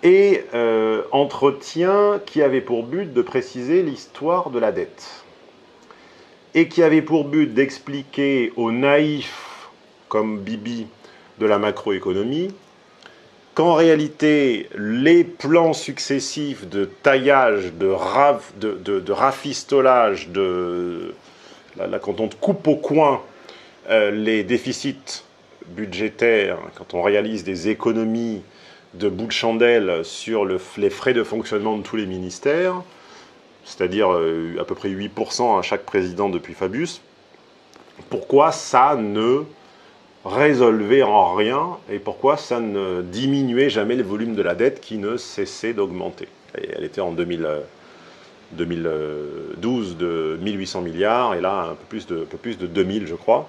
et entretien qui avait pour but de préciser l'histoire de la dette, et qui avait pour but d'expliquer aux naïfs, comme Bibi, de la macroéconomie, qu'en réalité, les plans successifs de taillage, de rafistolage, là, quand on coupe au coin les déficits budgétaires, quand on réalise des économies de bout de chandelle sur les frais de fonctionnement de tous les ministères, c'est-à-dire à peu près 8% à chaque président depuis Fabius, pourquoi ça ne résolvait en rien et pourquoi ça ne diminuait jamais le volume de la dette qui ne cessait d'augmenter. Elle était en 2012 de 1800 milliards et là un peu plus de 2000 je crois.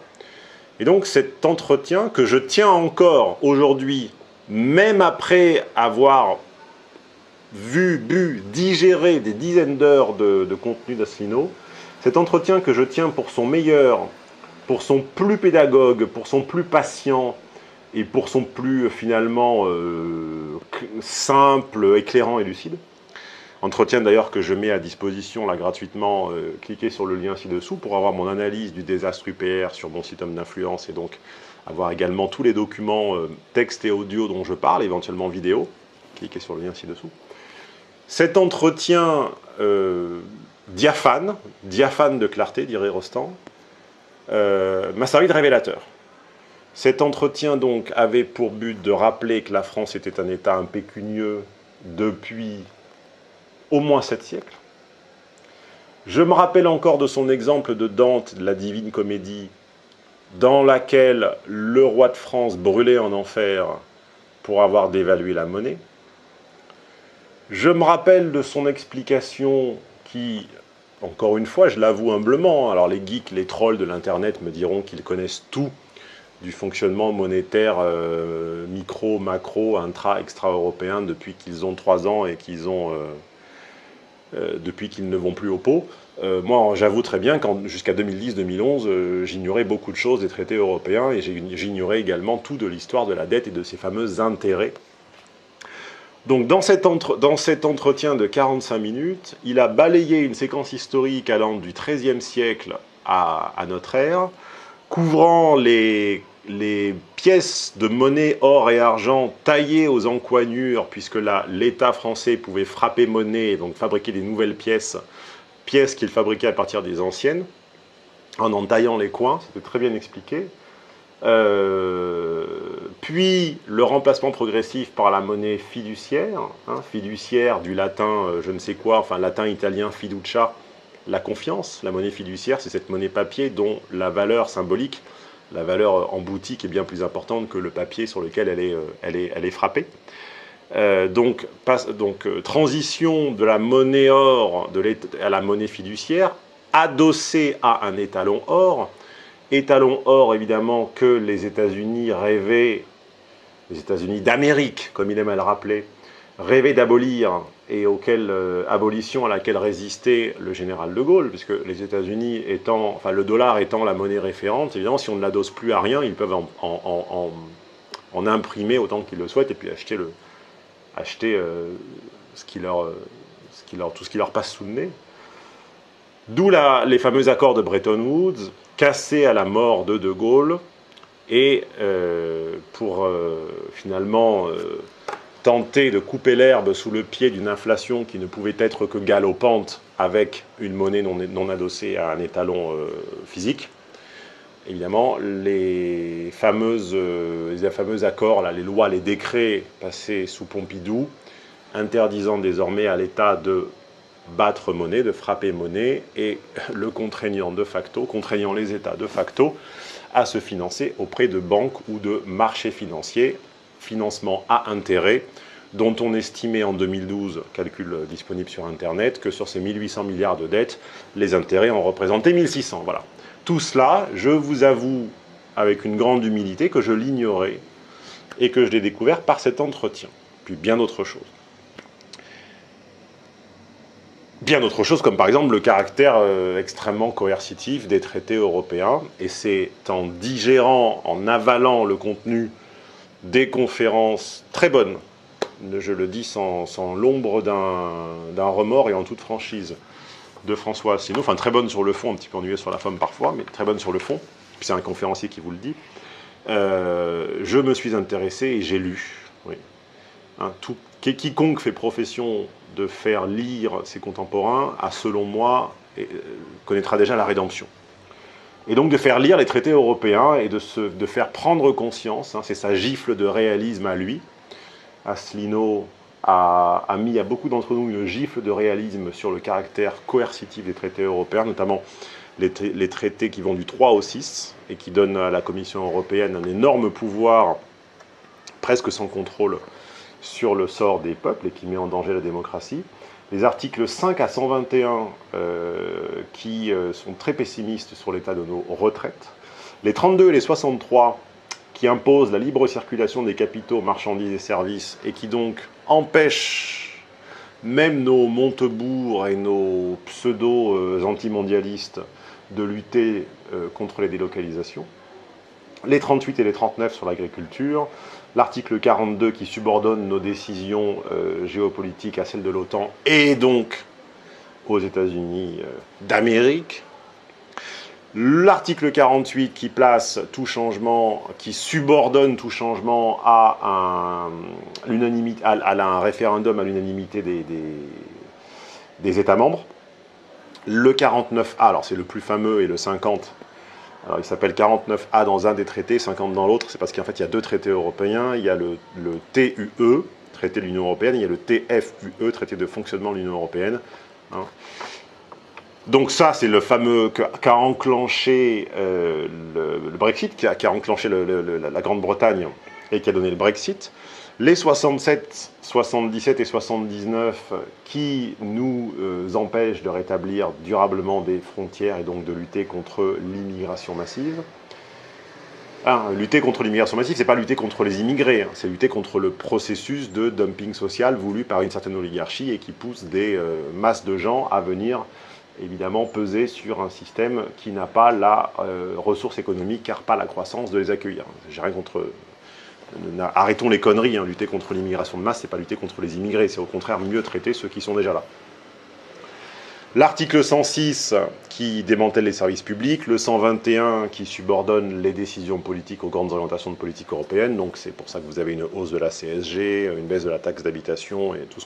Et donc cet entretien que je tiens encore aujourd'hui, même après avoir vu, bu, digéré des dizaines d'heures de contenu d'Asselineau, cet entretien que je tiens pour son meilleur, pour son plus pédagogue, pour son plus patient et pour son plus finalement simple, éclairant et lucide. Entretien d'ailleurs que je mets à disposition là gratuitement, cliquez sur le lien ci-dessous pour avoir mon analyse du désastre UPR sur mon site homme d'influence et donc avoir également tous les documents texte et audio dont je parle, éventuellement vidéo. Cliquez sur le lien ci-dessous. Cet entretien diaphane de clarté, dirait Rostand, m'a servi de révélateur. Cet entretien donc avait pour but de rappeler que la France était un État impécunieux depuis au moins 7 siècles. Je me rappelle encore de son exemple de Dante, de la Divine Comédie, dans laquelle le roi de France brûlait en enfer pour avoir dévalué la monnaie. Je me rappelle de son explication qui, encore une fois, je l'avoue humblement, alors les geeks, les trolls de l'Internet me diront qu'ils connaissent tout du fonctionnement monétaire micro, macro, intra, extra-européen depuis qu'ils ont 3 ans et depuis qu'ils ne vont plus au pot. Moi, j'avoue très bien qu'en jusqu'à 2010-2011, j'ignorais beaucoup de choses des traités européens et j'ignorais également tout de l'histoire de la dette et de ses fameux intérêts. Donc dans cet entretien de 45 minutes, il a balayé une séquence historique allant du XIIIe siècle à notre ère, couvrant les pièces de monnaie or et argent taillées aux encoignures, puisque là, l'État français pouvait frapper monnaie et donc fabriquer des nouvelles pièces qu'il fabriquait à partir des anciennes, en taillant les coins, c'était très bien expliqué. Puis le remplacement progressif par la monnaie fiduciaire, fiduciaire du latin je ne sais quoi, enfin latin-italien fiducia, la confiance. La monnaie fiduciaire, c'est cette monnaie papier dont la valeur symbolique, la valeur en boutique est bien plus importante que le papier sur lequel elle est frappée. Donc, transition de la monnaie or à la monnaie fiduciaire, adossée à un étalon or évidemment que les États-Unis rêvaient, les États-Unis d'Amérique, comme il aime à le rappeler, rêvaient d'abolir, et abolition à laquelle résistait le général de Gaulle, puisque les États-Unis étant, enfin le dollar étant la monnaie référente, évidemment si on ne l'adosse plus à rien, ils peuvent en imprimer autant qu'ils le souhaitent, et puis acheter tout ce qui leur passe sous le nez. D'où les fameux accords de Bretton Woods, cassés à la mort de De Gaulle, et pour finalement tenter de couper l'herbe sous le pied d'une inflation qui ne pouvait être que galopante avec une monnaie non adossée à un étalon physique. Évidemment, les fameux accords, là, les lois, les décrets passés sous Pompidou, interdisant désormais à l'État de battre monnaie, de frapper monnaie, et le contraignant les États de facto à se financer auprès de banques ou de marchés financiers, financement à intérêt, dont on estimait en 2012, calcul disponible sur Internet, que sur ces 1800 milliards de dettes, les intérêts en représentaient 1600. Voilà. Tout cela, je vous avoue, avec une grande humilité, que je l'ignorais et que je l'ai découvert par cet entretien, puis bien d'autres choses. Bien d'autres choses, comme par exemple le caractère extrêmement coercitif des traités européens, et c'est en digérant, en avalant le contenu des conférences très bonnes je le dis sans l'ombre d'un remords et en toute franchise, de François Asselineau, enfin très bonne sur le fond, un petit peu ennuyée sur la forme parfois, mais très bonne sur le fond, puis c'est un conférencier qui vous le dit. Je me suis intéressé et j'ai lu. Oui. Hein, quiconque fait profession de faire lire ses contemporains a, selon moi, connaîtra déjà la rédemption. Et donc de faire lire les traités européens et de faire prendre conscience, hein, c'est sa gifle de réalisme à lui. Asselineau a mis à beaucoup d'entre nous une gifle de réalisme sur le caractère coercitif des traités européens, notamment les traités qui vont du 3 au 6 et qui donnent à la Commission européenne un énorme pouvoir, presque sans contrôle, sur le sort des peuples et qui met en danger la démocratie. Les articles 5 à 121 qui sont très pessimistes sur l'état de nos retraites. Les 32 et les 63 qui imposent la libre circulation des capitaux, marchandises et services et qui donc empêchent même nos Montebourg et nos pseudo-antimondialistes de lutter contre les délocalisations. Les 38 et les 39 sur l'agriculture. L'article 42 qui subordonne nos décisions géopolitiques à celles de l'OTAN et donc aux États-Unis d'Amérique. L'article 48 qui place tout changement, qui subordonne tout changement à un référendum à l'unanimité des États membres. Le 49A, alors c'est le plus fameux, et le 50, alors il s'appelle 49A dans un des traités, 50 dans l'autre, c'est parce qu'en fait il y a deux traités européens, il y a le TUE, traité de l'Union européenne, et il y a le TFUE, traité de fonctionnement de l'Union européenne. Hein. Donc ça, c'est le fameux qu'a enclenché le Brexit, qui a enclenché la Grande-Bretagne et qui a donné le Brexit. Les 67, 77 et 79 qui nous empêchent de rétablir durablement des frontières et donc de lutter contre l'immigration massive. Lutter contre l'immigration massive, c'est pas lutter contre les immigrés, hein, c'est lutter contre le processus de dumping social voulu par une certaine oligarchie et qui pousse des masses de gens à venir évidemment peser sur un système qui n'a pas la ressource économique, car pas la croissance de les accueillir. J'ai rien contre... Arrêtons les conneries, hein. Lutter contre l'immigration de masse, c'est pas lutter contre les immigrés, c'est au contraire mieux traiter ceux qui sont déjà là. L'article 106 qui démantèle les services publics, le 121 qui subordonne les décisions politiques aux grandes orientations de politique européenne, donc c'est pour ça que vous avez une hausse de la CSG, une baisse de la taxe d'habitation et tout ce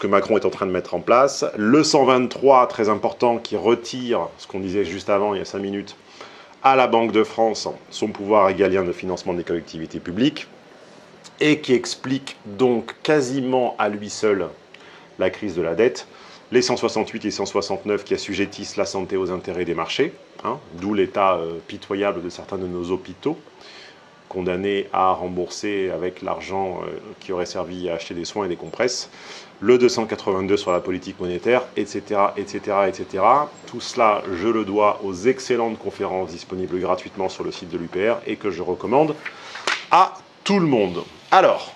que Macron est en train de mettre en place. Le 123, très important, qui retire ce qu'on disait juste avant, il y a 5 minutes, à la Banque de France son pouvoir régalien de financement des collectivités publiques et qui explique donc quasiment à lui seul la crise de la dette. Les 168 et 169 qui assujettissent la santé aux intérêts des marchés, hein, d'où l'état pitoyable de certains de nos hôpitaux, condamnés à rembourser avec l'argent qui aurait servi à acheter des soins et des compresses. Le 282 sur la politique monétaire, etc., etc., etc. Tout cela, je le dois aux excellentes conférences disponibles gratuitement sur le site de l'UPR et que je recommande à tout le monde. Alors,